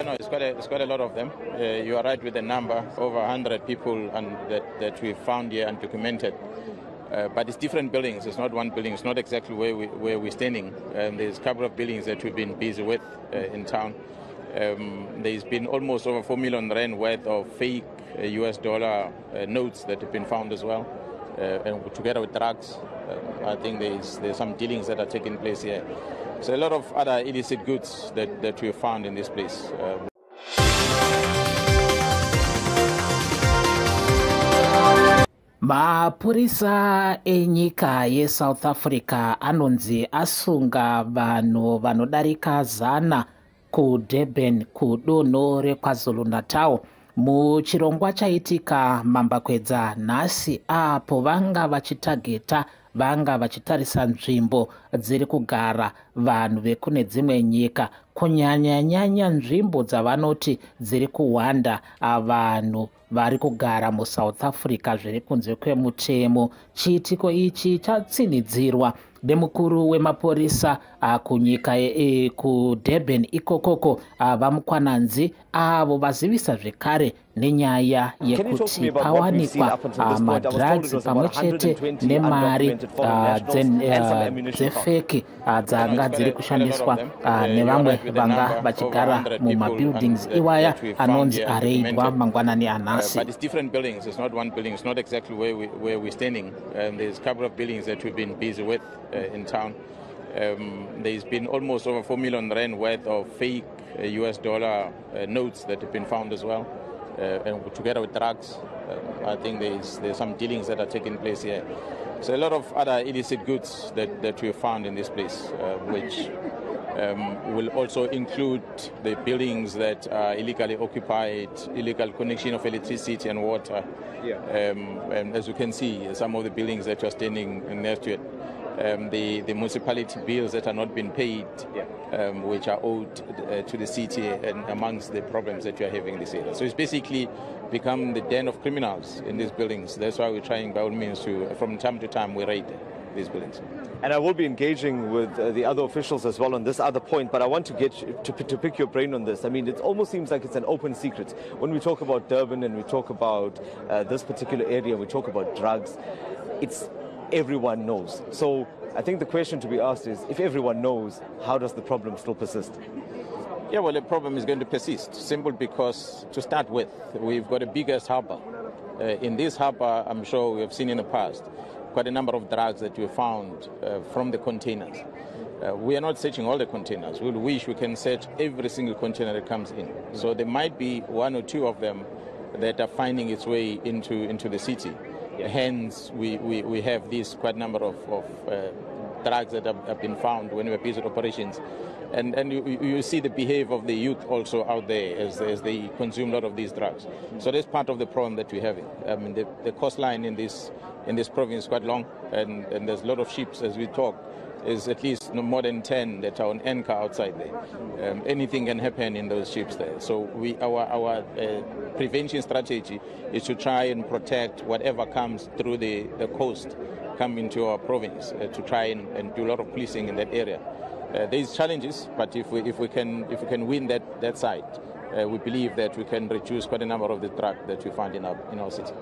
No, it's quite a lot of them. You are right with the number, over 100 people and that we found here and documented. But it's different buildings. It's not one building. It's not exactly where we're standing. There's a couple of buildings that we've been busy with in town. There's been almost over 4 million rand worth of fake US dollar notes that have been found as well. And together with drugs, I think there's some dealings that are taking place here. So a lot of other illicit goods that we found in this place. Mapurisa enyika yeSouth Africa anonzi asunga vanhu vanodarika 100 kuDurban kudonho reKwaZulu-Natal muchirongwa chaitika mambakwedza nhasi apo vanga vachitageta vanga vachitarisa nzvimbo dziri kugara vanhu vekune dzimwe nyika kunyanya nzvimbo dzavanoti dziri kuwanda vanhu vari kugara muSouth Africa zviri kunze kwemutemo. Chiitiko ichi chatsinidzirwa nemukuru wemapurisa kunyika kuDurban ikokoko vamukwananzi avo vazivisa zvekare nenyaya yekuti pawanikwa madrugs pamwe chete nemari dzefeki dzanga dziri kushandiswa nevamwe vanga vachigara mumabuildings iwaya anonzi areidwa mangwanani anhasi. But it's different buildings. It's not one building. It's not exactly where we're standing. There's a couple of buildings that we've been busy with in town. There's been almost over 4 million rand worth of fake US dollar notes that have been found as well. And together with drugs, I think there's some dealings that are taking place here. So a lot of other illicit goods that we found in this place, which will also include the buildings that are illegally occupied, illegal connection of electricity and water. Yeah. And as you can see, some of the buildings that are standing next to it, the municipality bills that are not being paid, yeah. Which are owed to the city, and amongst the problems that you are having in this area. So it's basically become the den of criminals in these buildings. That's why we're trying by all means to, from time to time, we raid these buildings. And I will be engaging with the other officials as well on this other point, but I want to get you to pick your brain on this. I mean, it almost seems like it's an open secret. When we talk about Durban and we talk about this particular area, we talk about drugs, it's everyone knows. So I think the question to be asked is, if everyone knows, how does the problem still persist? Yeah, well, the problem is going to persist, simple because, to start with, we've got a biggest harbor. In this harbor, I'm sure we have seen in the past, quite a number of drugs that we found from the containers. We are not searching all the containers. We wish we can search every single container that comes in. So there might be 1 or 2 of them that are finding its way into the city. Hence, we have this quite number of drugs that have been found when we're busy with operations. And you see the behavior of the youth also out there as they consume a lot of these drugs. So that's part of the problem that we're having. I mean, the coastline in this province is quite long, and there's a lot of ships as we talk. There's at least no more than 10 that are on anchor outside there. Anything can happen in those ships there. So our prevention strategy is to try and protect whatever comes through the coast, come into our province, to try and do a lot of policing in that area. There's challenges, but if we can win that side, we believe that we can reduce quite a number of the drugs that we find in our city.